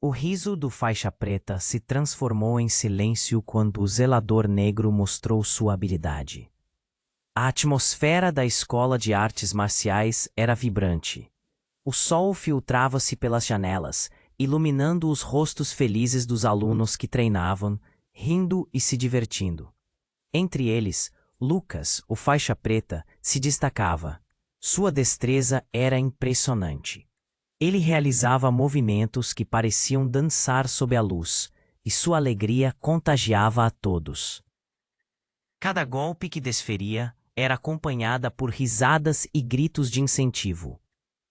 O riso do faixa preta se transformou em silêncio quando o zelador negro mostrou sua habilidade. A atmosfera da escola de artes marciais era vibrante. O sol filtrava-se pelas janelas, iluminando os rostos felizes dos alunos que treinavam, rindo e se divertindo. Entre eles, Lucas, o faixa preta, se destacava. Sua destreza era impressionante. Ele realizava movimentos que pareciam dançar sob a luz, e sua alegria contagiava a todos. Cada golpe que desferia era acompanhada por risadas e gritos de incentivo,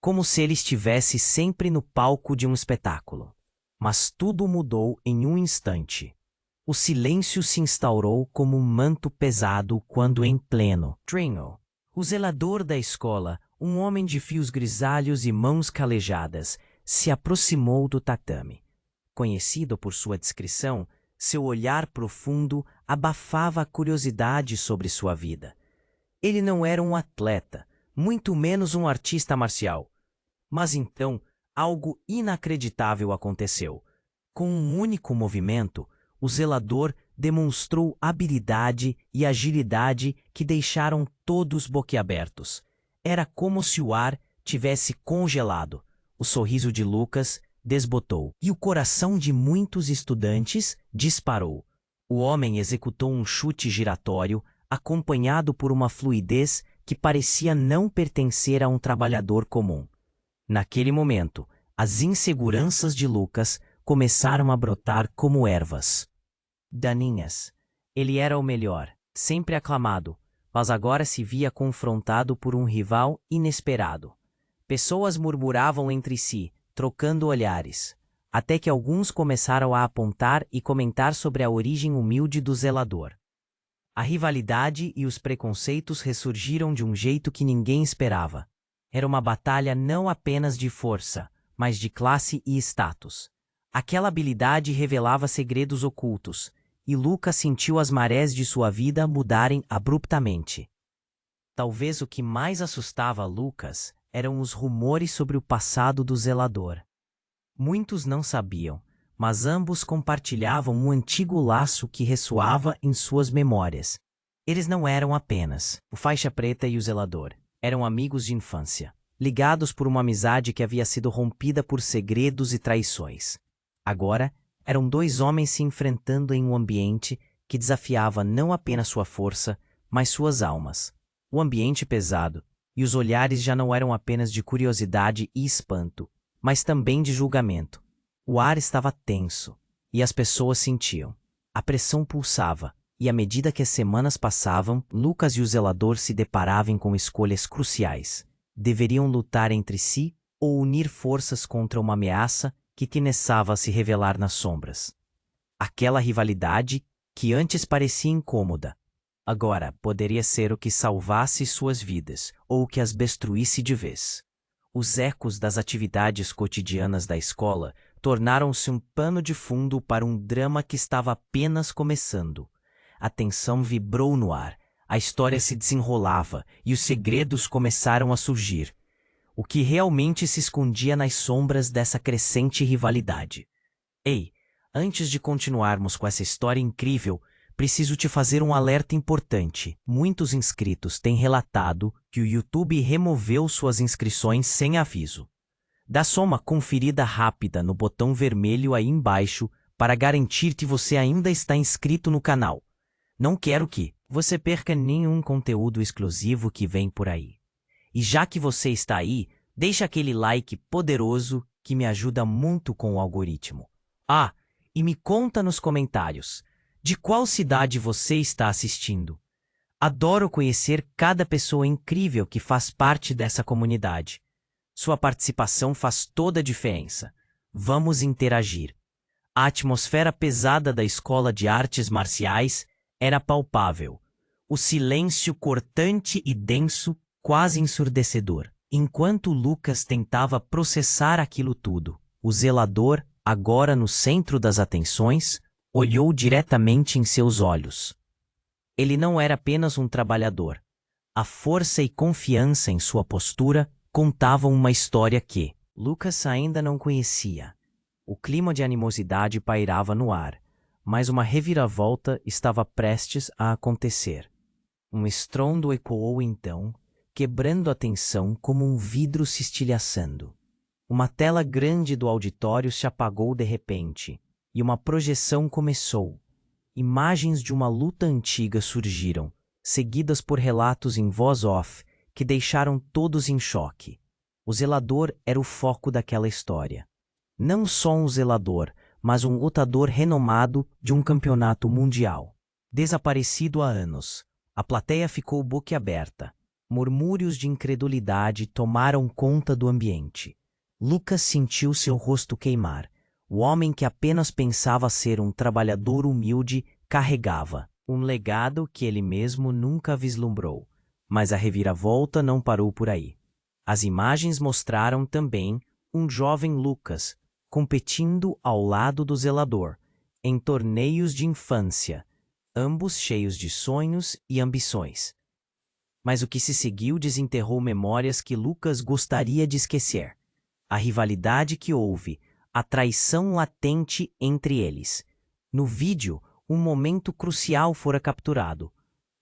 como se ele estivesse sempre no palco de um espetáculo. Mas tudo mudou em um instante. O silêncio se instaurou como um manto pesado quando, em pleno treino, o zelador da escola, um homem de fios grisalhos e mãos calejadas, se aproximou do tatame. Conhecido por sua discrição, seu olhar profundo abafava a curiosidade sobre sua vida. Ele não era um atleta, muito menos um artista marcial. Mas então, algo inacreditável aconteceu. Com um único movimento, o zelador demonstrou habilidade e agilidade que deixaram todos boquiabertos. Era como se o ar tivesse congelado. O sorriso de Lucas desbotou e o coração de muitos estudantes disparou. O homem executou um chute giratório, acompanhado por uma fluidez que parecia não pertencer a um trabalhador comum. Naquele momento, as inseguranças de Lucas começaram a brotar como ervas daninhas. Ele era o melhor, sempre aclamado, mas agora se via confrontado por um rival inesperado. Pessoas murmuravam entre si, trocando olhares, até que alguns começaram a apontar e comentar sobre a origem humilde do zelador. A rivalidade e os preconceitos ressurgiram de um jeito que ninguém esperava. Era uma batalha não apenas de força, mas de classe e status. Aquela habilidade revelava segredos ocultos, e Lucas sentiu as marés de sua vida mudarem abruptamente. Talvez o que mais assustava Lucas eram os rumores sobre o passado do zelador. Muitos não sabiam, mas ambos compartilhavam um antigo laço que ressoava em suas memórias. Eles não eram apenas o faixa preta e o zelador. Eram amigos de infância, ligados por uma amizade que havia sido rompida por segredos e traições. Agora, eram dois homens se enfrentando em um ambiente que desafiava não apenas sua força, mas suas almas. O ambiente pesado, e os olhares já não eram apenas de curiosidade e espanto, mas também de julgamento. O ar estava tenso, e as pessoas sentiam. A pressão pulsava, e à medida que as semanas passavam, Lucas e o zelador se deparavam com escolhas cruciais. Deveriam lutar entre si ou unir forças contra uma ameaça que começava a se revelar nas sombras. Aquela rivalidade, que antes parecia incômoda, agora poderia ser o que salvasse suas vidas ou o que as destruísse de vez. Os ecos das atividades cotidianas da escola tornaram-se um pano de fundo para um drama que estava apenas começando. A tensão vibrou no ar, a história se desenrolava e os segredos começaram a surgir. O que realmente se escondia nas sombras dessa crescente rivalidade. Ei, antes de continuarmos com essa história incrível, preciso te fazer um alerta importante. Muitos inscritos têm relatado que o YouTube removeu suas inscrições sem aviso. Dá só uma conferida rápida no botão vermelho aí embaixo para garantir que você ainda está inscrito no canal. Não quero que você perca nenhum conteúdo exclusivo que vem por aí. E já que você está aí, deixa aquele like poderoso que me ajuda muito com o algoritmo. Ah, e me conta nos comentários, de qual cidade você está assistindo? Adoro conhecer cada pessoa incrível que faz parte dessa comunidade. Sua participação faz toda a diferença. Vamos interagir. A atmosfera pesada da escola de artes marciais era palpável. O silêncio cortante e denso, quase ensurdecedor. Enquanto Lucas tentava processar aquilo tudo, o zelador, agora no centro das atenções, olhou diretamente em seus olhos. Ele não era apenas um trabalhador. A força e confiança em sua postura contavam uma história que Lucas ainda não conhecia. O clima de animosidade pairava no ar, mas uma reviravolta estava prestes a acontecer. Um estrondo ecoou então, quebrando a tensão como um vidro se estilhaçando. Uma tela grande do auditório se apagou de repente, e uma projeção começou. Imagens de uma luta antiga surgiram, seguidas por relatos em voz off que deixaram todos em choque. O zelador era o foco daquela história. Não só um zelador, mas um lutador renomado de um campeonato mundial. Desaparecido há anos, a plateia ficou boquiaberta. Murmúrios de incredulidade tomaram conta do ambiente. Lucas sentiu seu rosto queimar. O homem que apenas pensava ser um trabalhador humilde carregava um legado que ele mesmo nunca vislumbrou. Mas a reviravolta não parou por aí. As imagens mostraram também um jovem Lucas competindo ao lado do zelador, em torneios de infância, ambos cheios de sonhos e ambições. Mas o que se seguiu desenterrou memórias que Lucas gostaria de esquecer. A rivalidade que houve, a traição latente entre eles. No vídeo, um momento crucial fora capturado.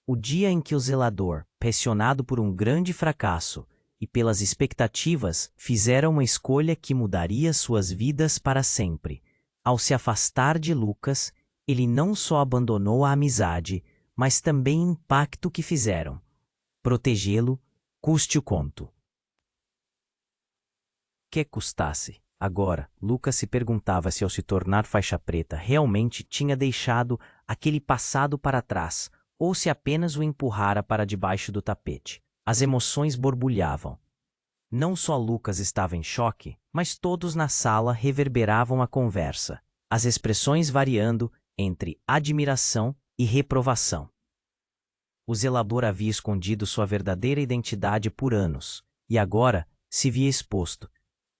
O dia em que o zelador, pressionado por um grande fracasso e pelas expectativas, fizeram uma escolha que mudaria suas vidas para sempre. Ao se afastar de Lucas, ele não só abandonou a amizade, mas também o impacto que fizeram. Protegê-lo, custe o quanto que custasse. Agora, Lucas se perguntava se ao se tornar faixa preta realmente tinha deixado aquele passado para trás, ou se apenas o empurrara para debaixo do tapete. As emoções borbulhavam. Não só Lucas estava em choque, mas todos na sala reverberavam a conversa, as expressões variando entre admiração e reprovação. O zelador havia escondido sua verdadeira identidade por anos, e agora se via exposto.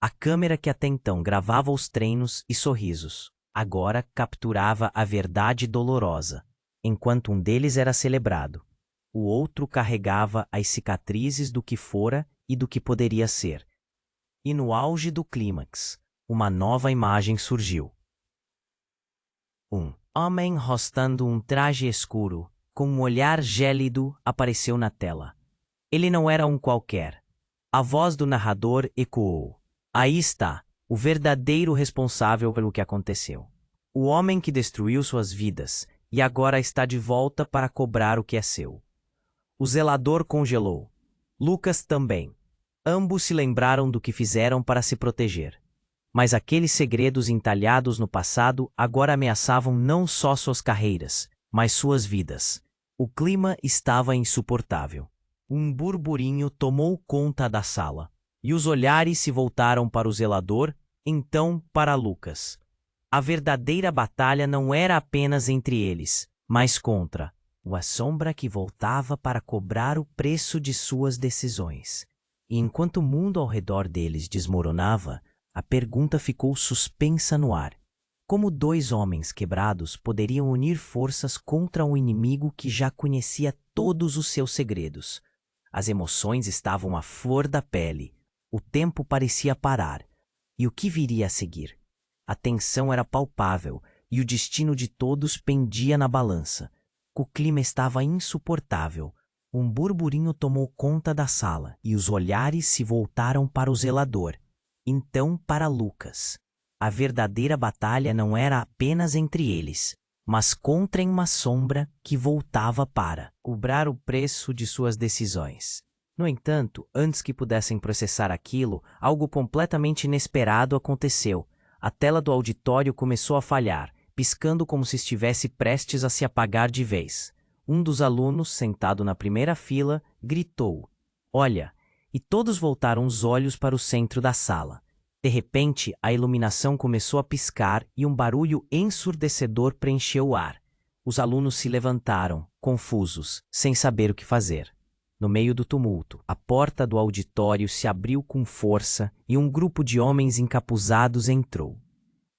A câmera que até então gravava os treinos e sorrisos, agora capturava a verdade dolorosa. Enquanto um deles era celebrado, o outro carregava as cicatrizes do que fora e do que poderia ser. E no auge do clímax, uma nova imagem surgiu. Um homem rostando um traje escuro, com um olhar gélido, apareceu na tela. Ele não era um qualquer. A voz do narrador ecoou. Aí está, o verdadeiro responsável pelo que aconteceu. O homem que destruiu suas vidas e agora está de volta para cobrar o que é seu. O zelador congelou. Lucas também. Ambos se lembraram do que fizeram para se proteger. Mas aqueles segredos entalhados no passado agora ameaçavam não só suas carreiras, mas suas vidas. O clima estava insuportável. Um burburinho tomou conta da sala. E os olhares se voltaram para o zelador, então para Lucas. A verdadeira batalha não era apenas entre eles, mas contra a sombra que voltava para cobrar o preço de suas decisões. E enquanto o mundo ao redor deles desmoronava, a pergunta ficou suspensa no ar. Como dois homens quebrados poderiam unir forças contra um inimigo que já conhecia todos os seus segredos? As emoções estavam à flor da pele. O tempo parecia parar. E o que viria a seguir? A tensão era palpável e o destino de todos pendia na balança. O clima estava insuportável. Um burburinho tomou conta da sala e os olhares se voltaram para o zelador. Então para Lucas. A verdadeira batalha não era apenas entre eles, mas contra uma sombra que voltava para cobrar o preço de suas decisões. No entanto, antes que pudessem processar aquilo, algo completamente inesperado aconteceu. A tela do auditório começou a falhar, piscando como se estivesse prestes a se apagar de vez. Um dos alunos, sentado na primeira fila, gritou: "Olha!" E todos voltaram os olhos para o centro da sala. De repente, a iluminação começou a piscar e um barulho ensurdecedor preencheu o ar. Os alunos se levantaram, confusos, sem saber o que fazer. No meio do tumulto, a porta do auditório se abriu com força e um grupo de homens encapuzados entrou.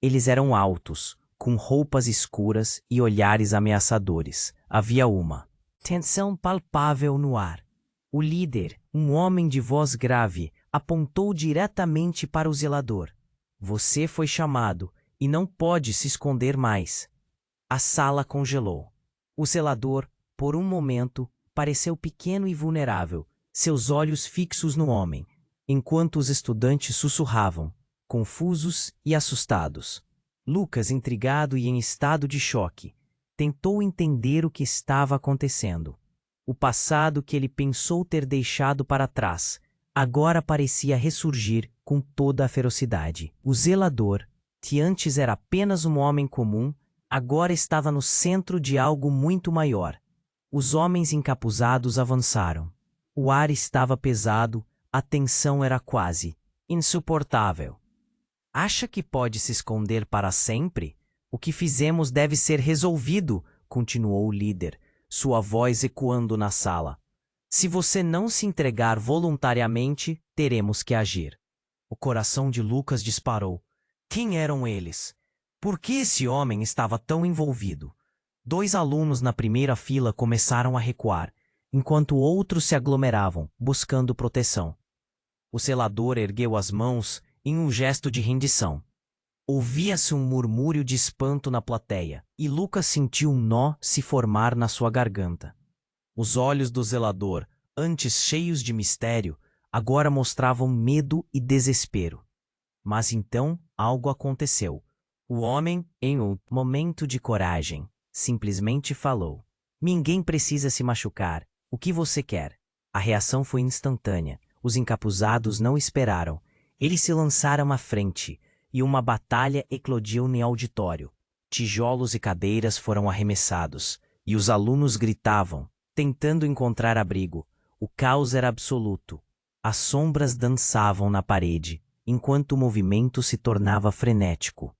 Eles eram altos, com roupas escuras e olhares ameaçadores. Havia uma tensão palpável no ar. O líder, um homem de voz grave, apontou diretamente para o zelador. "Você foi chamado e não pode se esconder mais. A sala congelou. O zelador, por um momento, pareceu pequeno e vulnerável, seus olhos fixos no homem, enquanto os estudantes sussurravam, confusos e assustados. Lucas, intrigado e em estado de choque, tentou entender o que estava acontecendo. O passado que ele pensou ter deixado para trás, agora parecia ressurgir com toda a ferocidade. O zelador, que antes era apenas um homem comum, agora estava no centro de algo muito maior. Os homens encapuzados avançaram. O ar estava pesado, a tensão era quase insuportável. Acha que pode se esconder para sempre? O que fizemos deve ser resolvido, continuou o líder, sua voz ecoando na sala. Se você não se entregar voluntariamente, teremos que agir. O coração de Lucas disparou. Quem eram eles? Por que esse homem estava tão envolvido? 2 alunos na primeira fila começaram a recuar, enquanto outros se aglomeravam, buscando proteção. O zelador ergueu as mãos em um gesto de rendição. Ouvia-se um murmúrio de espanto na plateia, e Lucas sentiu um nó se formar na sua garganta. Os olhos do zelador, antes cheios de mistério, agora mostravam medo e desespero. Mas então algo aconteceu. O homem, em um momento de coragem, simplesmente falou: "Ninguém precisa se machucar. O que você quer?" A reação foi instantânea. Os encapuzados não esperaram. Eles se lançaram à frente, e uma batalha eclodiu no auditório. Tijolos e cadeiras foram arremessados, e os alunos gritavam, tentando encontrar abrigo. O caos era absoluto. As sombras dançavam na parede, enquanto o movimento se tornava frenético.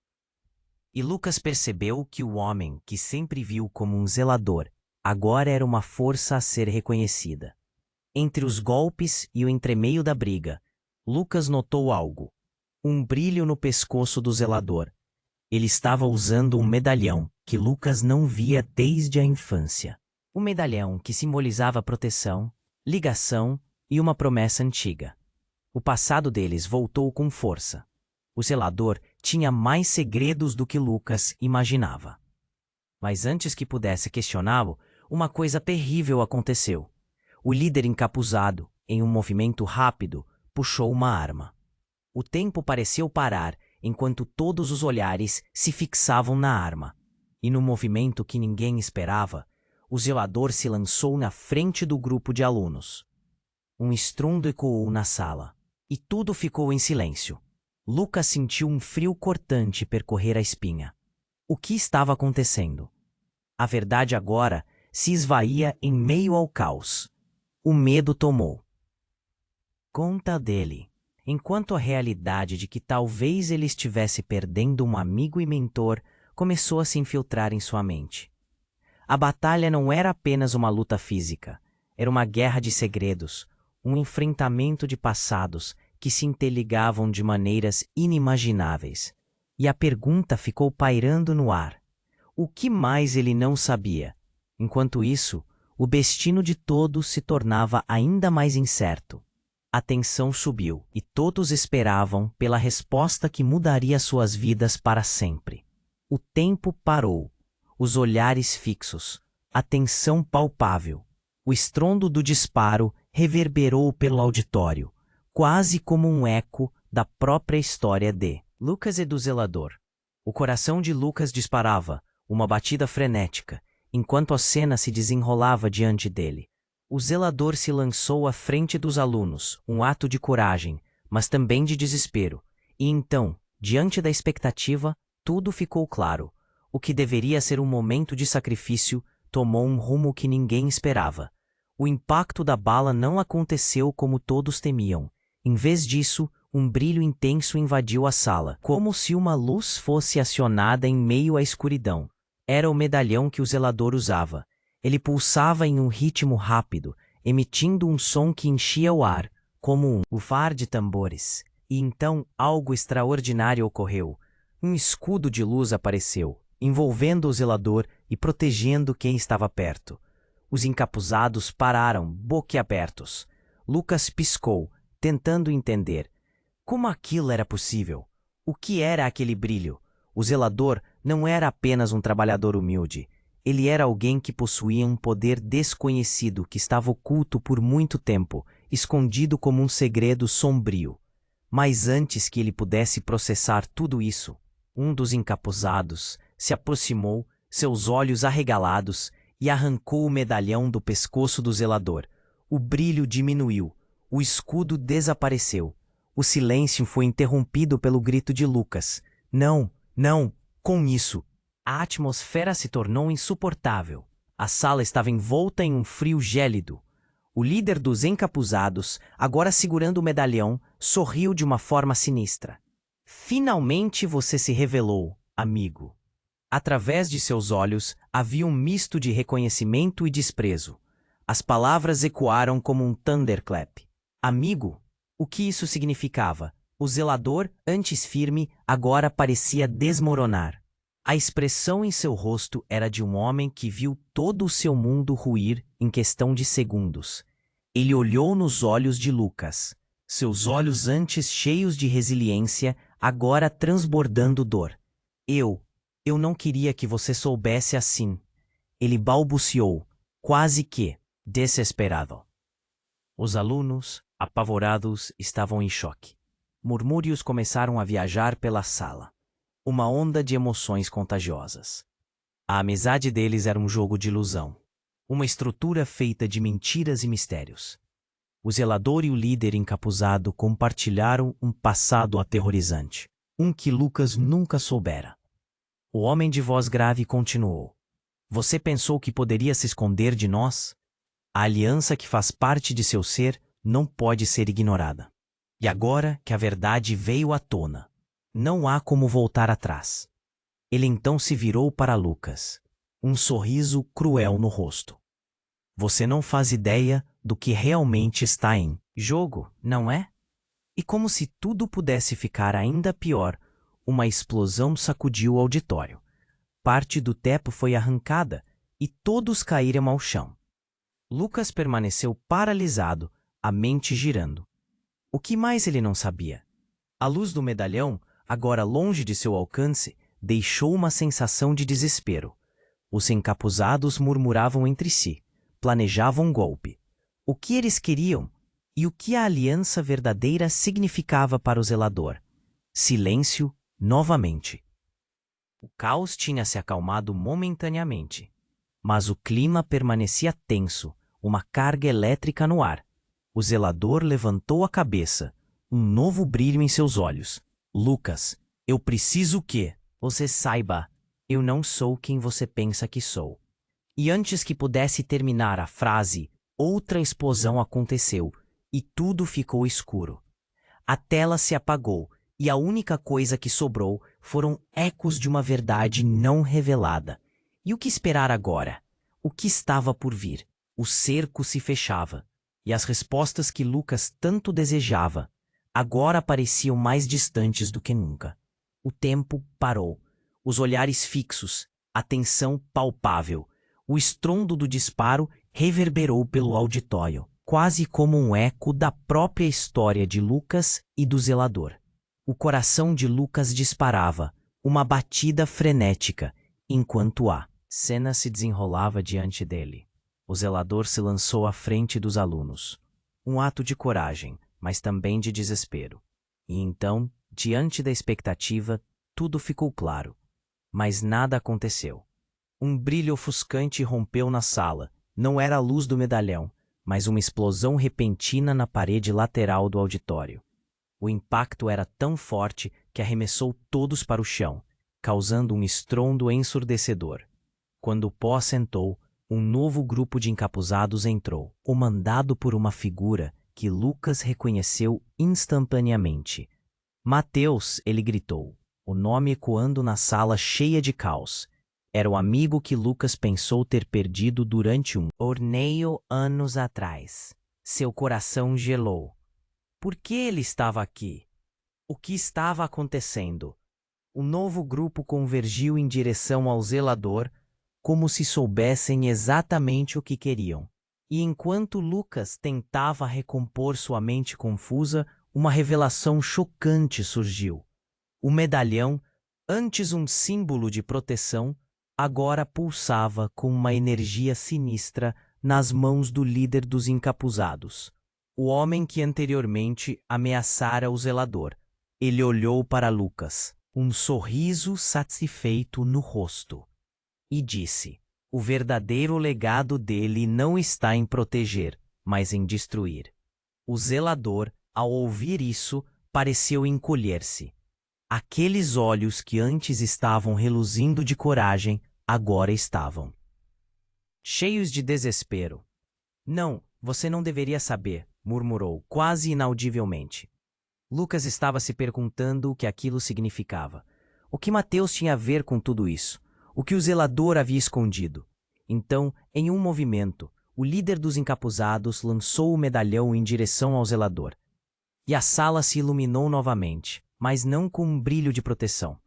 E Lucas percebeu que o homem, que sempre viu como um zelador, agora era uma força a ser reconhecida. Entre os golpes e o entremeio da briga, Lucas notou algo. Um brilho no pescoço do zelador. Ele estava usando um medalhão que Lucas não via desde a infância. O medalhão que simbolizava proteção, ligação e uma promessa antiga. O passado deles voltou com força. O zelador tinha mais segredos do que Lucas imaginava. Mas antes que pudesse questioná-lo, uma coisa terrível aconteceu. O líder encapuzado, em um movimento rápido, puxou uma arma. O tempo pareceu parar enquanto todos os olhares se fixavam na arma. E no movimento que ninguém esperava, o zelador se lançou na frente do grupo de alunos. Um estrondo ecoou na sala, e tudo ficou em silêncio. Lucas sentiu um frio cortante percorrer a espinha. O que estava acontecendo? A verdade agora se esvaía em meio ao caos. O medo tomou conta dele, enquanto a realidade de que talvez ele estivesse perdendo um amigo e mentor começou a se infiltrar em sua mente. A batalha não era apenas uma luta física, era uma guerra de segredos, um enfrentamento de passados que se interligavam de maneiras inimagináveis. E a pergunta ficou pairando no ar. O que mais ele não sabia? Enquanto isso, o destino de todos se tornava ainda mais incerto. A tensão subiu, e todos esperavam pela resposta que mudaria suas vidas para sempre. O tempo parou, os olhares fixos, a tensão palpável. O estrondo do disparo reverberou pelo auditório, quase como um eco da própria história de Lucas e do zelador. O coração de Lucas disparava, uma batida frenética, enquanto a cena se desenrolava diante dele. O zelador se lançou à frente dos alunos, um ato de coragem, mas também de desespero. E então, diante da expectativa, tudo ficou claro. O que deveria ser um momento de sacrifício tomou um rumo que ninguém esperava. O impacto da bala não aconteceu como todos temiam. Em vez disso, um brilho intenso invadiu a sala, como se uma luz fosse acionada em meio à escuridão. Era o medalhão que o zelador usava. Ele pulsava em um ritmo rápido, emitindo um som que enchia o ar, como um ufar de tambores. E então algo extraordinário ocorreu. Um escudo de luz apareceu, envolvendo o zelador e protegendo quem estava perto. Os encapuzados pararam, boquiabertos. Lucas piscou, tentando entender. Como aquilo era possível? O que era aquele brilho? O zelador não era apenas um trabalhador humilde. Ele era alguém que possuía um poder desconhecido que estava oculto por muito tempo, escondido como um segredo sombrio. Mas antes que ele pudesse processar tudo isso, um dos encapuzados se aproximou, seus olhos arregalados, e arrancou o medalhão do pescoço do zelador. O brilho diminuiu, o escudo desapareceu. O silêncio foi interrompido pelo grito de Lucas. Não, não, com isso. A atmosfera se tornou insuportável. A sala estava envolta em um frio gélido. O líder dos encapuzados, agora segurando o medalhão, sorriu de uma forma sinistra. Finalmente você se revelou, amigo. Através de seus olhos havia um misto de reconhecimento e desprezo. As palavras ecoaram como um thunderclap. Amigo? O que isso significava? O zelador, antes firme, agora parecia desmoronar. A expressão em seu rosto era de um homem que viu todo o seu mundo ruir em questão de segundos. Ele olhou nos olhos de Lucas. Seus olhos antes cheios de resiliência, agora transbordando dor. Eu não queria que você soubesse assim. Ele balbuciou, quase que desesperado. Os alunos, apavorados, estavam em choque. Murmúrios começaram a viajar pela sala. Uma onda de emoções contagiosas. A amizade deles era um jogo de ilusão. Uma estrutura feita de mentiras e mistérios. O zelador e o líder encapuzado compartilharam um passado aterrorizante. Um que Lucas nunca soubera. O homem de voz grave continuou. Você pensou que poderia se esconder de nós? A aliança que faz parte de seu ser não pode ser ignorada. E agora que a verdade veio à tona, não há como voltar atrás. Ele então se virou para Lucas, um sorriso cruel no rosto. Você não faz ideia do que realmente está em jogo, não é? E como se tudo pudesse ficar ainda pior, uma explosão sacudiu o auditório. Parte do teto foi arrancada e todos caíram ao chão. Lucas permaneceu paralisado, a mente girando. O que mais ele não sabia? A luz do medalhão, agora longe de seu alcance, deixou uma sensação de desespero. Os encapuzados murmuravam entre si, planejavam um golpe. O que eles queriam e o que a aliança verdadeira significava para o zelador? Silêncio novamente. O caos tinha se acalmado momentaneamente, mas o clima permanecia tenso, uma carga elétrica no ar. O zelador levantou a cabeça, um novo brilho em seus olhos. Lucas, eu preciso que você saiba, eu não sou quem você pensa que sou. E antes que pudesse terminar a frase, outra explosão aconteceu e tudo ficou escuro. A tela se apagou e a única coisa que sobrou foram ecos de uma verdade não revelada. E o que esperar agora? O que estava por vir? O cerco se fechava, e as respostas que Lucas tanto desejava agora pareciam mais distantes do que nunca. O tempo parou, os olhares fixos, a tensão palpável. O estrondo do disparo reverberou pelo auditório, quase como um eco da própria história de Lucas e do zelador. O coração de Lucas disparava, uma batida frenética, enquanto a cena se desenrolava diante dele. O zelador se lançou à frente dos alunos. Um ato de coragem, mas também de desespero. E então, diante da expectativa, tudo ficou claro. Mas nada aconteceu. Um brilho ofuscante rompeu na sala. Não era a luz do medalhão, mas uma explosão repentina na parede lateral do auditório. O impacto era tão forte que arremessou todos para o chão, causando um estrondo ensurdecedor. Quando o pó assentou, um novo grupo de encapuzados entrou, comandado por uma figura que Lucas reconheceu instantaneamente. Mateus, ele gritou, o nome ecoando na sala cheia de caos. Era o amigo que Lucas pensou ter perdido durante um torneio anos atrás. Seu coração gelou. Por que ele estava aqui? O que estava acontecendo? O novo grupo convergiu em direção ao zelador, como se soubessem exatamente o que queriam. E enquanto Lucas tentava recompor sua mente confusa, uma revelação chocante surgiu. O medalhão Antes um símbolo de proteção, agora pulsava com uma energia sinistra nas mãos do líder dos encapuzados, o homem que anteriormente ameaçara o zelador. Ele olhou para Lucas, um sorriso satisfeito no rosto, e disse: o verdadeiro legado dele não está em proteger, mas em destruir. O zelador, ao ouvir isso, pareceu encolher-se. Aqueles olhos que antes estavam reluzindo de coragem, agora estavam cheios de desespero. Não, você não deveria saber, murmurou, quase inaudivelmente. Lucas estava se perguntando o que aquilo significava. O que Mateus tinha a ver com tudo isso? O que o zelador havia escondido? Então, em um movimento, o líder dos encapuzados lançou o medalhão em direção ao zelador. E a sala se iluminou novamente, mas não com um brilho de proteção.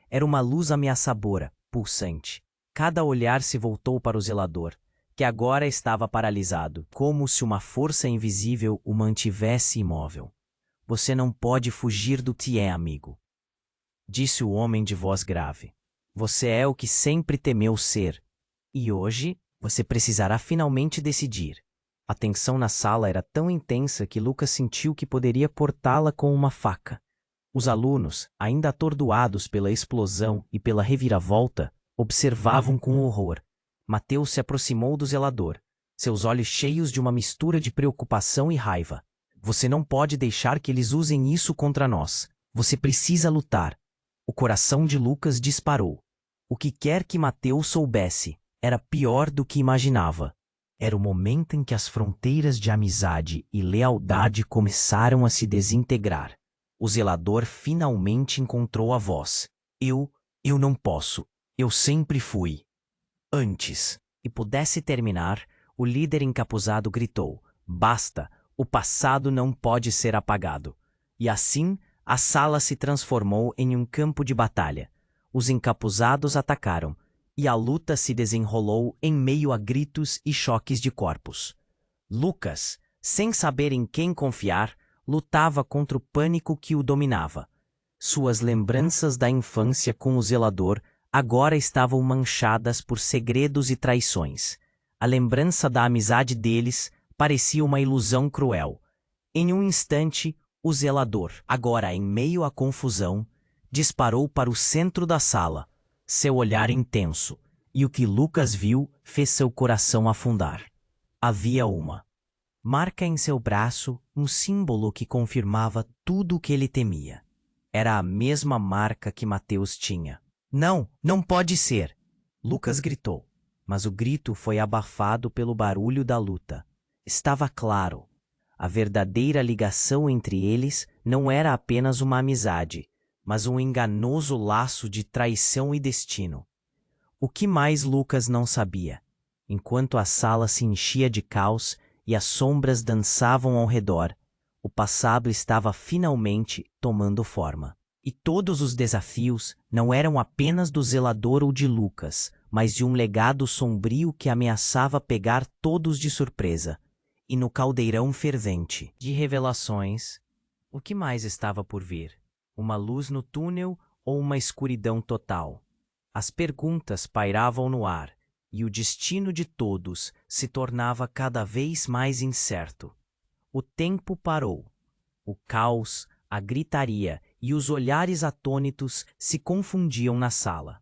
Era uma luz ameaçadora, pulsante. Cada olhar se voltou para o zelador, que agora estava paralisado, como se uma força invisível o mantivesse imóvel. Você não pode fugir do que é, amigo, disse o homem de voz grave. Você é o que sempre temeu ser. E hoje, você precisará finalmente decidir. A tensão na sala era tão intensa que Lucas sentiu que poderia cortá-la com uma faca. Os alunos, ainda atordoados pela explosão e pela reviravolta, observavam com horror. Mateus se aproximou do zelador, seus olhos cheios de uma mistura de preocupação e raiva. Você não pode deixar que eles usem isso contra nós. Você precisa lutar. O coração de Lucas disparou. O que quer que Mateus soubesse, era pior do que imaginava. Era o momento em que as fronteiras de amizade e lealdade começaram a se desintegrar. O zelador finalmente encontrou a voz. Eu não posso. Eu sempre fui. Antes. E pudesse terminar, o líder encapuzado gritou: basta, o passado não pode ser apagado. E assim, a sala se transformou em um campo de batalha. Os encapuzados atacaram, e a luta se desenrolou em meio a gritos e choques de corpos. Lucas, sem saber em quem confiar, lutava contra o pânico que o dominava. Suas lembranças da infância com o zelador agora estavam manchadas por segredos e traições. A lembrança da amizade deles parecia uma ilusão cruel. Em um instante, o zelador, agora em meio à confusão, disparou para o centro da sala, seu olhar intenso, e o que Lucas viu fez seu coração afundar. Havia uma marca em seu braço, um símbolo que confirmava tudo o que ele temia. Era a mesma marca que Mateus tinha. Não, não pode ser! Lucas gritou, mas o grito foi abafado pelo barulho da luta. Estava claro. A verdadeira ligação entre eles não era apenas uma amizade, mas um enganoso laço de traição e destino. O que mais Lucas não sabia? Enquanto a sala se enchia de caos e as sombras dançavam ao redor, o passado estava finalmente tomando forma. E todos os desafios não eram apenas do zelador ou de Lucas, mas de um legado sombrio que ameaçava pegar todos de surpresa. E no caldeirão fervente de revelações, o que mais estava por vir? Uma luz no túnel ou uma escuridão total? As perguntas pairavam no ar, e o destino de todos se tornava cada vez mais incerto. O tempo parou. O caos, a gritaria e os olhares atônitos se confundiam na sala.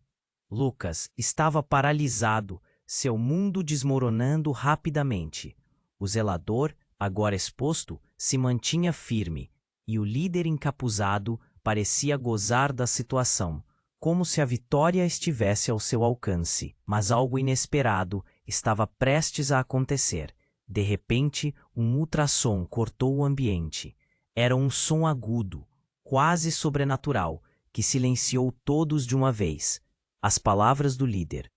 Lucas estava paralisado, seu mundo desmoronando rapidamente. O zelador, agora exposto, se mantinha firme, e o líder encapuzado parecia gozar da situação, como se a vitória estivesse ao seu alcance. Mas algo inesperado estava prestes a acontecer. De repente, um ultrassom cortou o ambiente. Era um som agudo, quase sobrenatural, que silenciou todos de uma vez. As palavras do líder,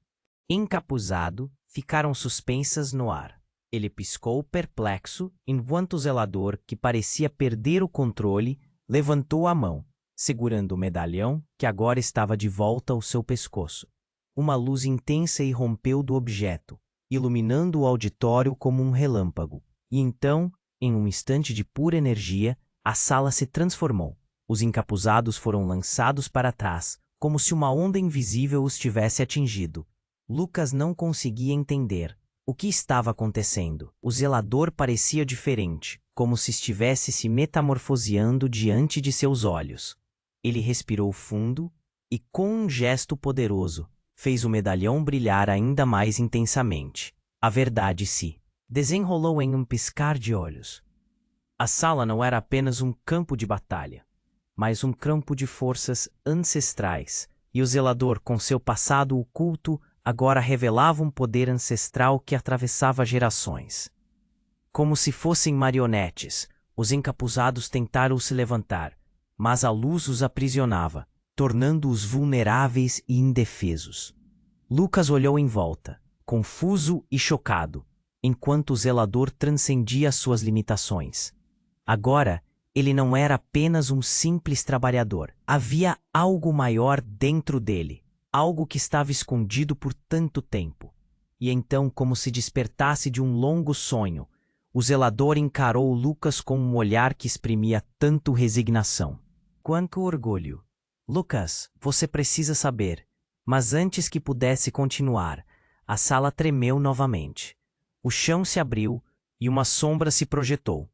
encapuzado, ficaram suspensas no ar. Ele piscou perplexo, enquanto o zelador, que parecia perder o controle, levantou a mão, segurando o medalhão que agora estava de volta ao seu pescoço. Uma luz intensa irrompeu do objeto, iluminando o auditório como um relâmpago. E então, em um instante de pura energia, a sala se transformou. Os encapuzados foram lançados para trás, como se uma onda invisível os tivesse atingido. Lucas não conseguia entender o que estava acontecendo. O zelador parecia diferente, como se estivesse se metamorfoseando diante de seus olhos. Ele respirou fundo e, com um gesto poderoso, fez o medalhão brilhar ainda mais intensamente. A verdade se desenrolou em um piscar de olhos. A sala não era apenas um campo de batalha, mas um campo de forças ancestrais, e o zelador, com seu passado oculto, agora revelava um poder ancestral que atravessava gerações. Como se fossem marionetes, os encapuzados tentaram se levantar, mas a luz os aprisionava, tornando-os vulneráveis e indefesos. Lucas olhou em volta, confuso e chocado, enquanto o zelador transcendia suas limitações. Agora, ele não era apenas um simples trabalhador. Havia algo maior dentro dele, algo que estava escondido por tanto tempo. E então, como se despertasse de um longo sonho, o zelador encarou Lucas com um olhar que exprimia tanto resignação. Quanto orgulho! Lucas, você precisa saber. Mas antes que pudesse continuar, a sala tremeu novamente. O chão se abriu e uma sombra se projetou.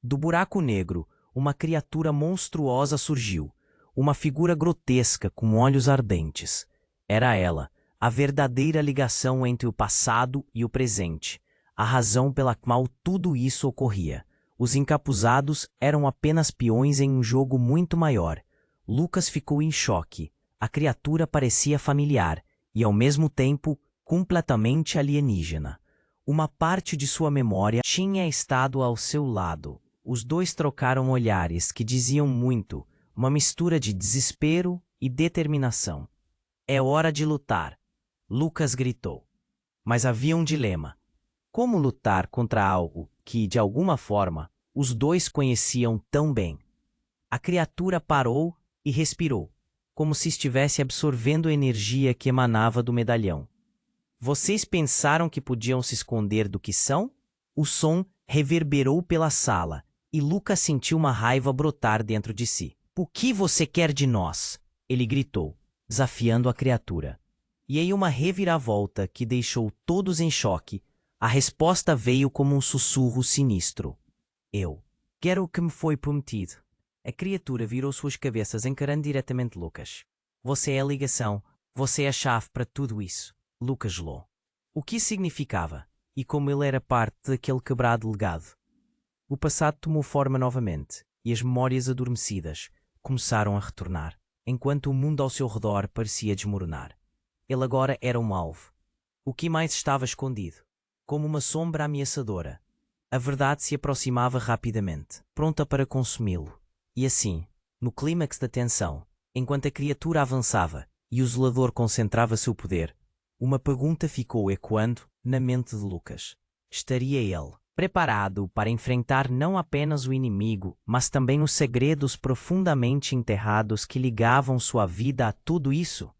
Do buraco negro, uma criatura monstruosa surgiu, uma figura grotesca com olhos ardentes. Era ela, a verdadeira ligação entre o passado e o presente, a razão pela qual tudo isso ocorria. Os encapuzados eram apenas peões em um jogo muito maior. Lucas ficou em choque. A criatura parecia familiar e, ao mesmo tempo, completamente alienígena. Uma parte de sua memória tinha estado ao seu lado. Os dois trocaram olhares que diziam muito, uma mistura de desespero e determinação. É hora de lutar, Lucas gritou. Mas havia um dilema. Como lutar contra algo que, de alguma forma, os dois conheciam tão bem? A criatura parou e respirou, como se estivesse absorvendo a energia que emanava do medalhão. Vocês pensaram que podiam se esconder do que são? O som reverberou pela sala e Lucas sentiu uma raiva brotar dentro de si. O que você quer de nós? Ele gritou, desafiando a criatura. E em uma reviravolta que deixou todos em choque, a resposta veio como um sussurro sinistro. Eu quero o que me foi prometido. A criatura virou suas cabeças encarando diretamente Lucas. Você é a ligação, você é a chave para tudo isso. Lucas gelou. O que isso significava? E como ele era parte daquele quebrado legado? O passado tomou forma novamente, e as memórias adormecidas começaram a retornar, enquanto o mundo ao seu redor parecia desmoronar. Ele agora era um alvo. O que mais estava escondido? Como uma sombra ameaçadora. A verdade se aproximava rapidamente, pronta para consumi-lo. E assim, no clímax da tensão, enquanto a criatura avançava e o zelador concentrava seu poder, uma pergunta ficou ecoando na mente de Lucas. Estaria ele preparado para enfrentar não apenas o inimigo, mas também os segredos profundamente enterrados que ligavam sua vida a tudo isso?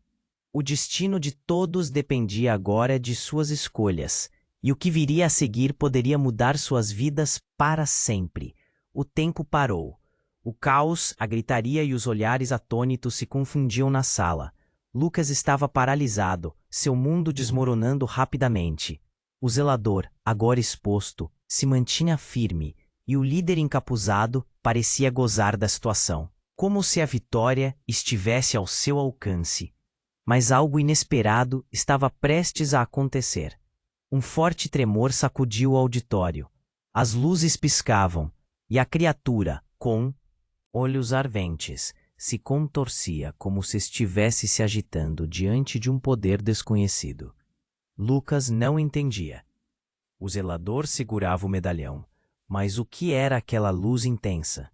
O destino de todos dependia agora de suas escolhas, e o que viria a seguir poderia mudar suas vidas para sempre. O tempo parou. O caos, a gritaria e os olhares atônitos se confundiam na sala. Lucas estava paralisado, seu mundo desmoronando rapidamente. O zelador, agora exposto, se mantinha firme, e o líder encapuzado parecia gozar da situação, como se a vitória estivesse ao seu alcance. Mas algo inesperado estava prestes a acontecer. Um forte tremor sacudiu o auditório. As luzes piscavam, e a criatura, com olhos ardentes, se contorcia como se estivesse se agitando diante de um poder desconhecido. Lucas não entendia. O zelador segurava o medalhão, mas o que era aquela luz intensa?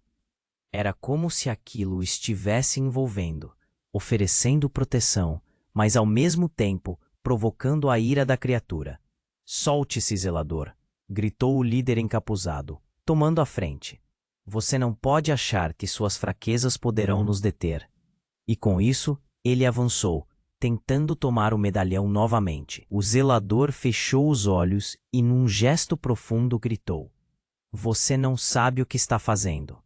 Era como se aquilo o estivesse envolvendo, oferecendo proteção, mas ao mesmo tempo provocando a ira da criatura. Solte-se, zelador, gritou o líder encapuzado, tomando a frente. Você não pode achar que suas fraquezas poderão nos deter. E com isso, ele avançou, tentando tomar o medalhão novamente. O zelador fechou os olhos e, num gesto profundo, gritou: Você não sabe o que está fazendo.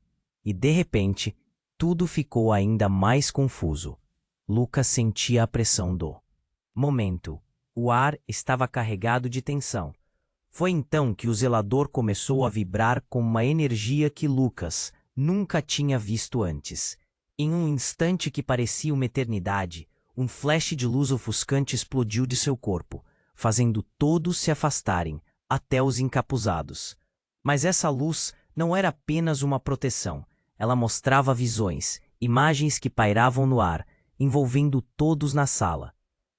E, de repente, tudo ficou ainda mais confuso. Lucas sentia a pressão do momento. O ar estava carregado de tensão. Foi então que o zelador começou a vibrar com uma energia que Lucas nunca tinha visto antes. Em um instante que parecia uma eternidade, um flash de luz ofuscante explodiu de seu corpo, fazendo todos se afastarem, até os encapuzados. Mas essa luz não era apenas uma proteção. Ela mostrava visões, imagens que pairavam no ar, envolvendo todos na sala.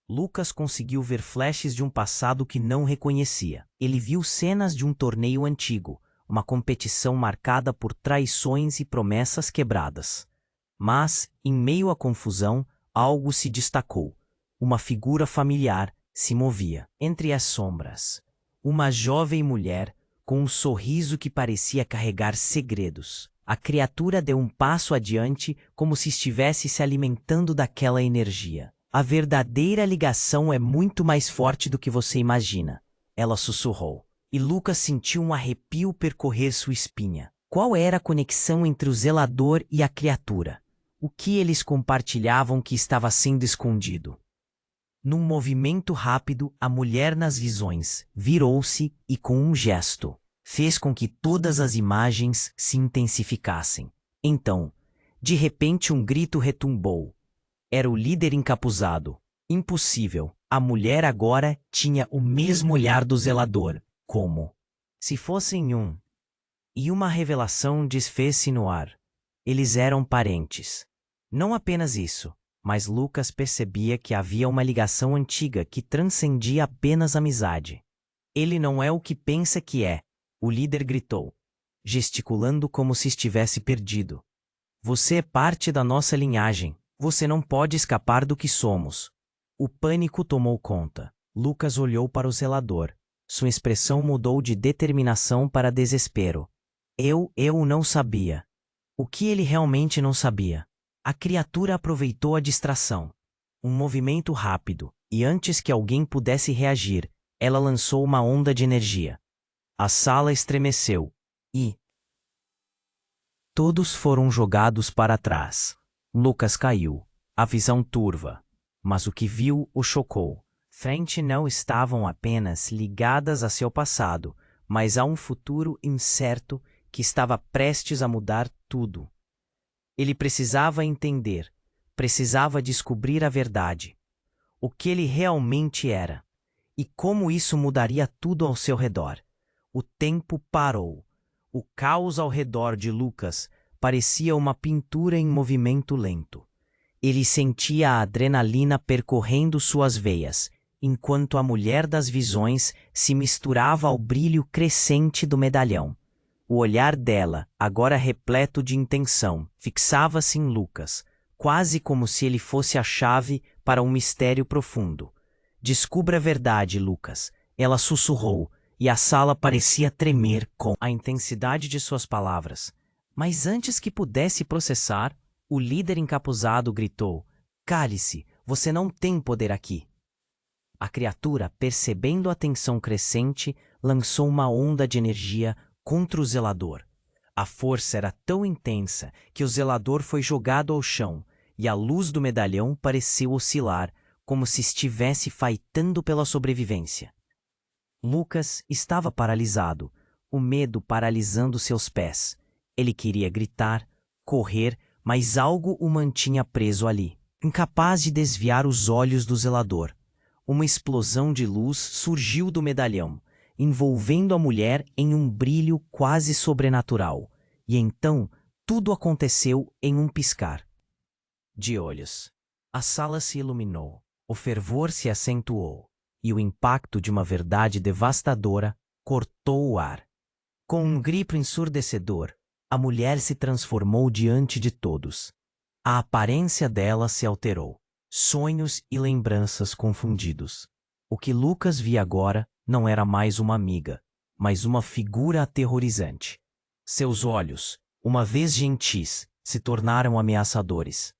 Lucas conseguiu ver flashes de um passado que não reconhecia. Ele viu cenas de um torneio antigo, uma competição marcada por traições e promessas quebradas. Mas, em meio à confusão, algo se destacou. Uma figura familiar se movia entre as sombras. Uma jovem mulher com um sorriso que parecia carregar segredos. A criatura deu um passo adiante, como se estivesse se alimentando daquela energia. A verdadeira ligação é muito mais forte do que você imagina, ela sussurrou. E Lucas sentiu um arrepio percorrer sua espinha. Qual era a conexão entre o zelador e a criatura? O que eles compartilhavam que estava sendo escondido? Num movimento rápido, a mulher nas visões virou-se e, com um gesto, fez com que todas as imagens se intensificassem. Então, de repente um grito retumbou. Era o líder encapuzado. Impossível. A mulher agora tinha o mesmo olhar do zelador, como se fossem um. E uma revelação desfez-se no ar. Eles eram parentes. Não apenas isso, mas Lucas percebia que havia uma ligação antiga que transcendia apenas amizade. Ele não é o que pensa que é, o líder gritou, gesticulando como se estivesse perdido. Você é parte da nossa linhagem. Você não pode escapar do que somos. O pânico tomou conta. Lucas olhou para o zelador. Sua expressão mudou de determinação para desespero. Eu não sabia. O que ele realmente não sabia? A criatura aproveitou a distração. Um movimento rápido, e antes que alguém pudesse reagir, ela lançou uma onda de energia. A sala estremeceu, e todos foram jogados para trás. Lucas caiu, a visão turva. Mas o que viu o chocou. Frente não estavam apenas ligadas a seu passado, mas a um futuro incerto que estava prestes a mudar tudo. Ele precisava entender, precisava descobrir a verdade. O que ele realmente era. E como isso mudaria tudo ao seu redor. O tempo parou. O caos ao redor de Lucas parecia uma pintura em movimento lento. Ele sentia a adrenalina percorrendo suas veias, enquanto a mulher das visões se misturava ao brilho crescente do medalhão. O olhar dela, agora repleto de intenção, fixava-se em Lucas, quase como se ele fosse a chave para um mistério profundo. Descubra a verdade, Lucas, ela sussurrou, e a sala parecia tremer com a intensidade de suas palavras. Mas antes que pudesse processar, o líder encapuzado gritou: "Cale-se, você não tem poder aqui." A criatura, percebendo a tensão crescente, lançou uma onda de energia contra o zelador. A força era tão intensa que o zelador foi jogado ao chão, e a luz do medalhão pareceu oscilar, como se estivesse faitando pela sobrevivência. Lucas estava paralisado, o medo paralisando seus pés. Ele queria gritar, correr, mas algo o mantinha preso ali, incapaz de desviar os olhos do zelador. Uma explosão de luz surgiu do medalhão, envolvendo a mulher em um brilho quase sobrenatural. E então, tudo aconteceu em um piscar de olhos. A sala se iluminou, o fervor se acentuou, e o impacto de uma verdade devastadora cortou o ar. Com um grito ensurdecedor, a mulher se transformou diante de todos. A aparência dela se alterou, sonhos e lembranças confundidos. O que Lucas via agora não era mais uma amiga, mas uma figura aterrorizante. Seus olhos, uma vez gentis, se tornaram ameaçadores.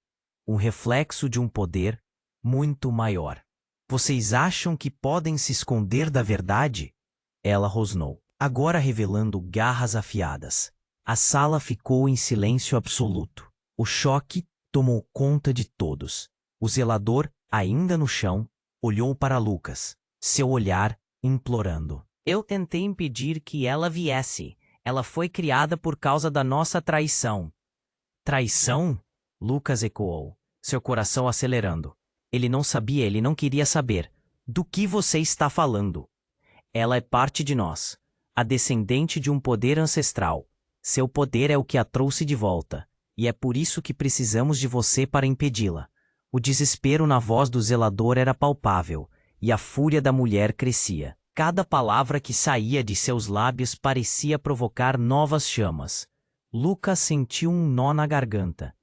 Um reflexo de um poder muito maior. Vocês acham que podem se esconder da verdade? Ela rosnou, agora revelando garras afiadas. A sala ficou em silêncio absoluto. O choque tomou conta de todos. O zelador, ainda no chão, olhou para Lucas, seu olhar implorando. Eu tentei impedir que ela viesse. Ela foi criada por causa da nossa traição. Traição? Lucas ecoou, seu coração acelerando. Ele não sabia, ele não queria saber. Do que você está falando? Ela é parte de nós, a descendente de um poder ancestral. Seu poder é o que a trouxe de volta, e é por isso que precisamos de você para impedi-la. O desespero na voz do zelador era palpável, e a fúria da mulher crescia. Cada palavra que saía de seus lábios parecia provocar novas chamas. Lucas sentiu um nó na garganta.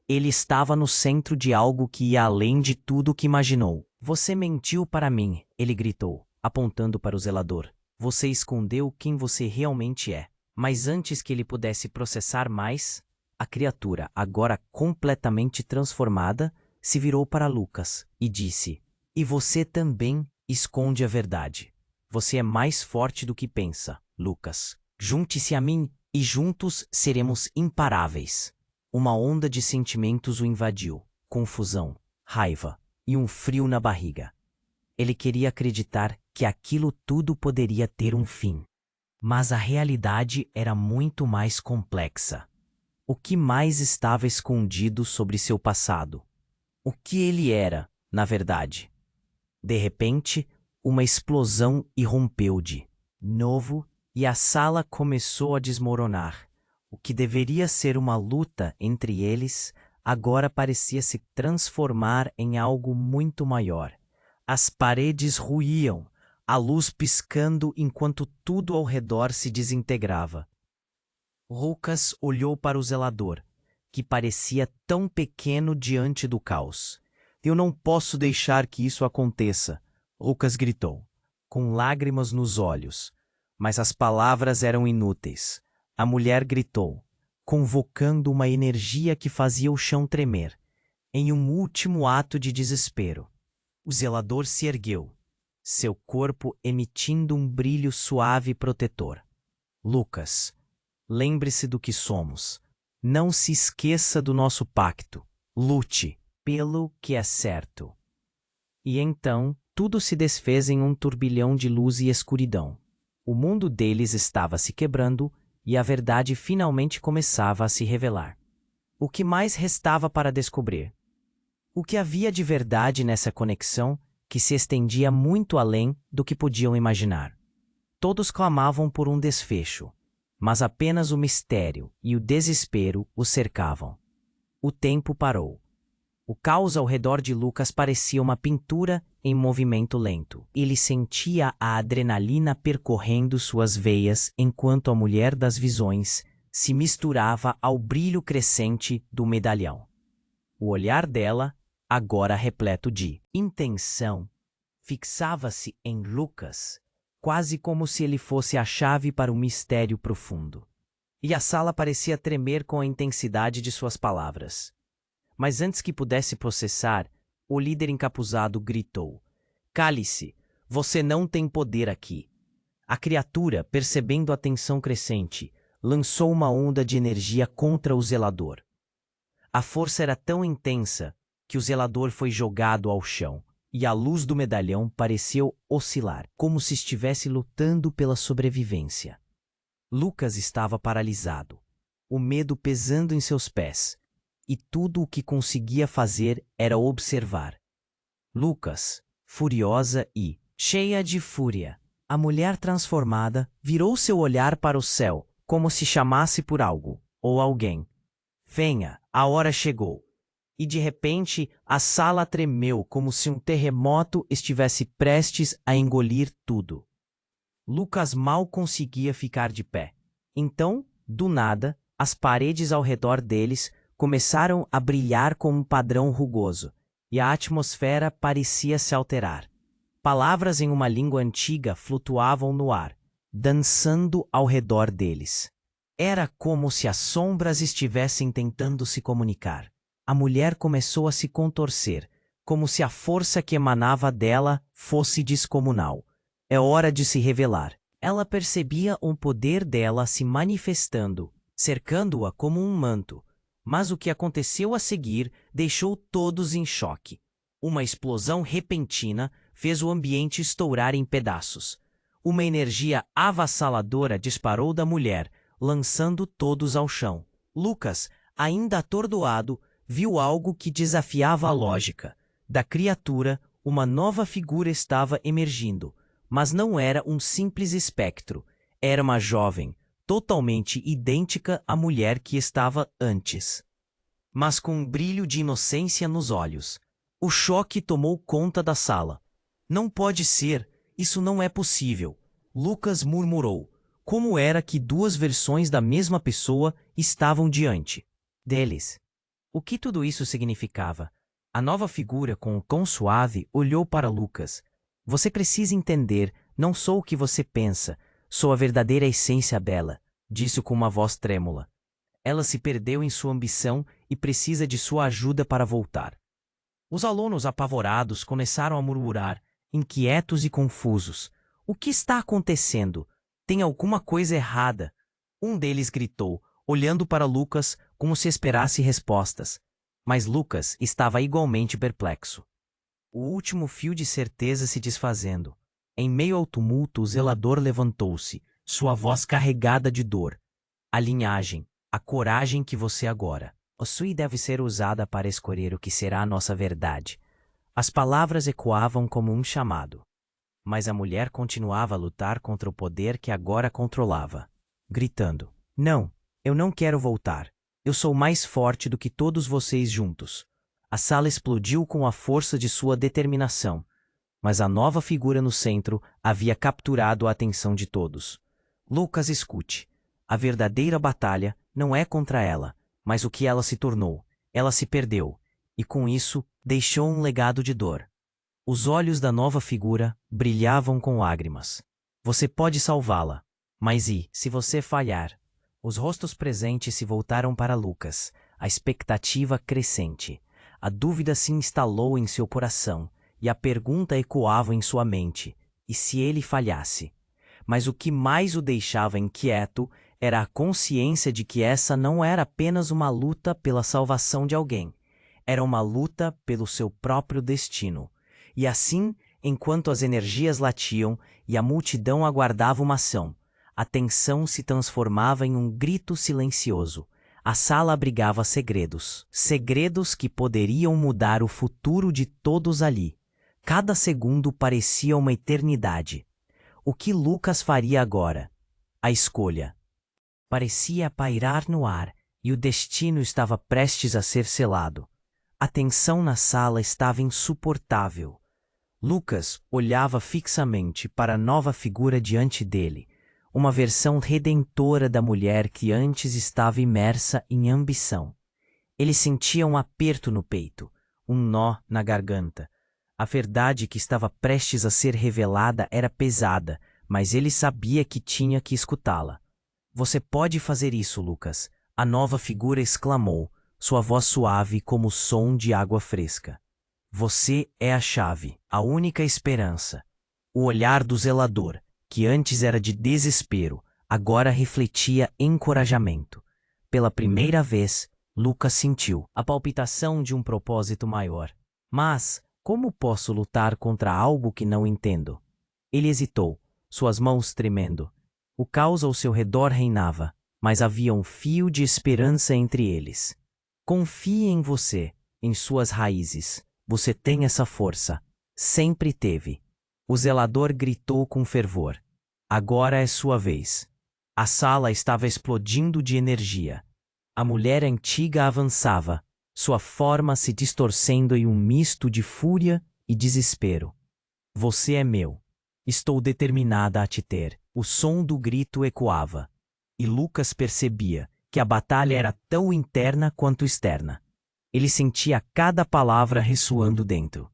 Ele estava no centro de algo que ia além de tudo o que imaginou. Você mentiu para mim, ele gritou, apontando para o zelador. Você escondeu quem você realmente é. Mas antes que ele pudesse processar mais, a criatura, agora completamente transformada, se virou para Lucas e disse: E você também esconde a verdade. Você é mais forte do que pensa, Lucas. Junte-se a mim e juntos seremos imparáveis. Uma onda de sentimentos o invadiu, confusão, raiva e um frio na barriga. Ele queria acreditar que aquilo tudo poderia ter um fim. Mas a realidade era muito mais complexa. O que mais estava escondido sobre seu passado? O que ele era, na verdade? De repente, uma explosão irrompeu de novo e a sala começou a desmoronar. O que deveria ser uma luta entre eles, agora parecia se transformar em algo muito maior. As paredes ruíam, a luz piscando enquanto tudo ao redor se desintegrava. Lucas olhou para o zelador, que parecia tão pequeno diante do caos. Eu não posso deixar que isso aconteça, Lucas gritou, com lágrimas nos olhos. Mas as palavras eram inúteis. A mulher gritou, convocando uma energia que fazia o chão tremer, em um último ato de desespero. O zelador se ergueu, seu corpo emitindo um brilho suave e protetor. Lucas, lembre-se do que somos. Não se esqueça do nosso pacto. Lute pelo que é certo. E então, tudo se desfez em um turbilhão de luz e escuridão. O mundo deles estava se quebrando e a verdade finalmente começava a se revelar. O que mais restava para descobrir? O que havia de verdade nessa conexão que se estendia muito além do que podiam imaginar? Todos clamavam por um desfecho, mas apenas o mistério e o desespero os cercavam. O tempo parou. O caos ao redor de Lucas parecia uma pintura em movimento lento. Ele sentia a adrenalina percorrendo suas veias enquanto a mulher das visões se misturava ao brilho crescente do medalhão. O olhar dela, agora repleto de intenção, fixava-se em Lucas, quase como se ele fosse a chave para um mistério profundo. E a sala parecia tremer com a intensidade de suas palavras. Mas antes que pudesse processar, o líder encapuzado gritou: Cale-se, você não tem poder aqui. A criatura, percebendo a tensão crescente, lançou uma onda de energia contra o zelador. A força era tão intensa que o zelador foi jogado ao chão, e a luz do medalhão pareceu oscilar, como se estivesse lutando pela sobrevivência. Lucas estava paralisado, o medo pesando em seus pés, e tudo o que conseguia fazer era observar. Lucas, furiosa e cheia de fúria, a mulher transformada virou seu olhar para o céu, como se chamasse por algo, ou alguém. Venha, a hora chegou. E de repente, a sala tremeu como se um terremoto estivesse prestes a engolir tudo. Lucas mal conseguia ficar de pé. Então, do nada, as paredes ao redor deles começaram a brilhar com um padrão rugoso, e a atmosfera parecia se alterar. Palavras em uma língua antiga flutuavam no ar, dançando ao redor deles. Era como se as sombras estivessem tentando se comunicar. A mulher começou a se contorcer, como se a força que emanava dela fosse descomunal. É hora de se revelar. Ela percebia o poder dela se manifestando, cercando-a como um manto, Mas o que aconteceu a seguir deixou todos em choque. Uma explosão repentina fez o ambiente estourar em pedaços. Uma energia avassaladora disparou da mulher, lançando todos ao chão. Lucas, ainda atordoado, viu algo que desafiava a lógica. Da criatura, uma nova figura estava emergindo, mas não era um simples espectro. Era uma jovem, totalmente idêntica à mulher que estava antes, mas com um brilho de inocência nos olhos. O choque tomou conta da sala. Não pode ser, isso não é possível, Lucas murmurou. Como era que duas versões da mesma pessoa estavam diante deles? O que tudo isso significava? A nova figura, com um tom suave, olhou para Lucas. Você precisa entender, não sou o que você pensa, sou a verdadeira essência bela, disse com uma voz trêmula. Ela se perdeu em sua ambição e precisa de sua ajuda para voltar. Os alunos apavorados começaram a murmurar, inquietos e confusos. O que está acontecendo? Tem alguma coisa errada. Um deles gritou, olhando para Lucas como se esperasse respostas. Mas Lucas estava igualmente perplexo. O último fio de certeza se desfazendo. Em meio ao tumulto, o zelador levantou-se, sua voz carregada de dor. A linhagem, a coragem que você agora possui deve ser usada para escolher o que será a nossa verdade. As palavras ecoavam como um chamado. Mas a mulher continuava a lutar contra o poder que agora controlava, gritando: Não, eu não quero voltar. Eu sou mais forte do que todos vocês juntos. A sala explodiu com a força de sua determinação, mas a nova figura no centro havia capturado a atenção de todos. Lucas, escute. A verdadeira batalha não é contra ela, mas o que ela se tornou. Ela se perdeu, e com isso deixou um legado de dor. Os olhos da nova figura brilhavam com lágrimas. Você pode salvá-la, mas e se você falhar? Os rostos presentes se voltaram para Lucas, a expectativa crescente. A dúvida se instalou em seu coração, e a pergunta ecoava em sua mente: e se ele falhasse? Mas o que mais o deixava inquieto era a consciência de que essa não era apenas uma luta pela salvação de alguém. Era uma luta pelo seu próprio destino. E assim, enquanto as energias latiam e a multidão aguardava uma ação, a tensão se transformava em um grito silencioso. A sala abrigava segredos. Segredos que poderiam mudar o futuro de todos ali. Cada segundo parecia uma eternidade. O que Lucas faria agora? A escolha parecia pairar no ar e o destino estava prestes a ser selado. A tensão na sala estava insuportável. Lucas olhava fixamente para a nova figura diante dele, uma versão redentora da mulher que antes estava imersa em ambição. Ele sentia um aperto no peito, um nó na garganta. A verdade que estava prestes a ser revelada era pesada, mas ele sabia que tinha que escutá-la. Você pode fazer isso, Lucas, a nova figura exclamou, sua voz suave como o som de água fresca. Você é a chave, a única esperança. O olhar do zelador, que antes era de desespero, agora refletia encorajamento. Pela primeira vez, Lucas sentiu a palpitação de um propósito maior. Mas, como posso lutar contra algo que não entendo? Ele hesitou, suas mãos tremendo. O caos ao seu redor reinava, mas havia um fio de esperança entre eles. Confie em você, em suas raízes. Você tem essa força. Sempre teve. O zelador gritou com fervor. Agora é sua vez. A sala estava explodindo de energia. A mulher antiga avançava, sua forma se distorcendo em um misto de fúria e desespero. Você é meu. Estou determinada a te ter. O som do grito ecoava. E Lucas percebia que a batalha era tão interna quanto externa. Ele sentia cada palavra ressoando dentro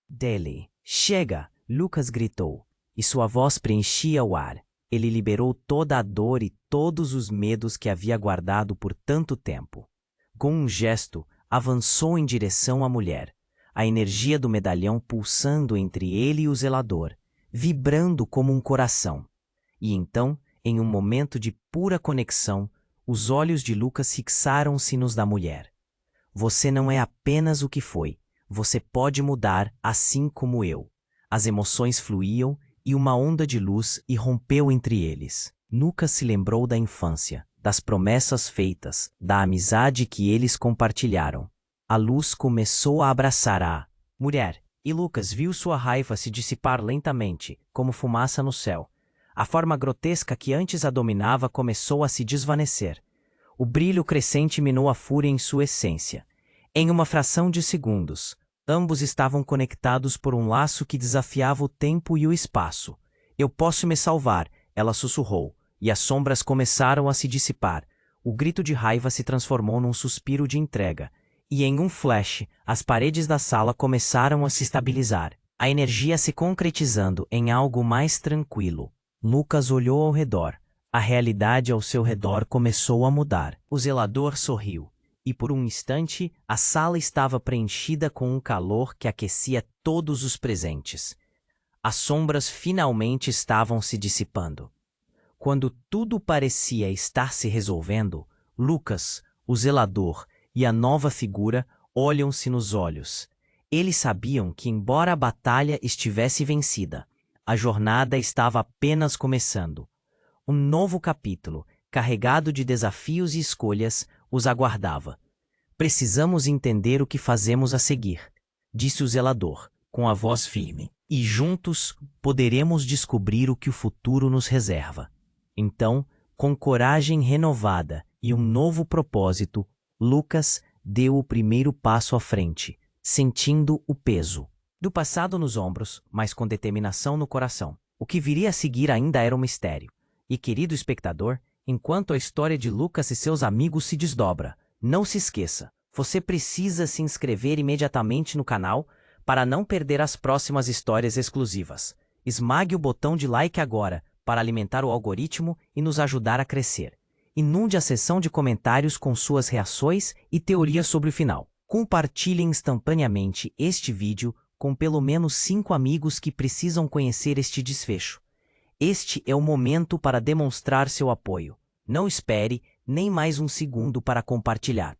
dele. Chega! Lucas gritou, e sua voz preenchia o ar. Ele liberou toda a dor e todos os medos que havia guardado por tanto tempo. Com um gesto, avançou em direção à mulher, a energia do medalhão pulsando entre ele e o zelador, vibrando como um coração. E então, em um momento de pura conexão, Os olhos de Lucas fixaram-se nos da mulher. Você não é apenas o que foi. Você pode mudar, assim como eu. As emoções fluíam e uma onda de luz irrompeu entre eles. Lucas se lembrou da infância, das promessas feitas, da amizade que eles compartilharam. A luz começou a abraçar a mulher, e Lucas viu sua raiva se dissipar lentamente, como fumaça no céu. A forma grotesca que antes a dominava começou a se desvanecer. O brilho crescente minou a fúria em sua essência. Em uma fração de segundos, ambos estavam conectados por um laço que desafiava o tempo e o espaço. Eu posso me salvar, ela sussurrou, e as sombras começaram a se dissipar. O grito de raiva se transformou num suspiro de entrega, e em um flash, as paredes da sala começaram a se estabilizar, a energia se concretizando em algo mais tranquilo. Lucas olhou ao redor. A realidade ao seu redor começou a mudar. O zelador sorriu, e por um instante a sala estava preenchida com um calor que aquecia todos os presentes. As sombras finalmente estavam se dissipando. Quando tudo parecia estar se resolvendo, Lucas, o zelador, e a nova figura olham-se nos olhos. Eles sabiam que, embora a batalha estivesse vencida, a jornada estava apenas começando. Um novo capítulo, carregado de desafios e escolhas, os aguardava. Precisamos entender o que fazemos a seguir, disse o zelador, com a voz firme, e juntos poderemos descobrir o que o futuro nos reserva. Então, com coragem renovada e um novo propósito, Lucas deu o primeiro passo à frente, sentindo o peso do passado nos ombros, mas com determinação no coração. O que viria a seguir ainda era um mistério. E, querido espectador, enquanto a história de Lucas e seus amigos se desdobra, não se esqueça, você precisa se inscrever imediatamente no canal para não perder as próximas histórias exclusivas. Esmague o botão de like agora para alimentar o algoritmo e nos ajudar a crescer. Inunde a seção de comentários com suas reações e teorias sobre o final. Compartilhe instantaneamente este vídeo com pelo menos 5 amigos que precisam conhecer este desfecho. Este é o momento para demonstrar seu apoio. Não espere nem mais um segundo para compartilhar.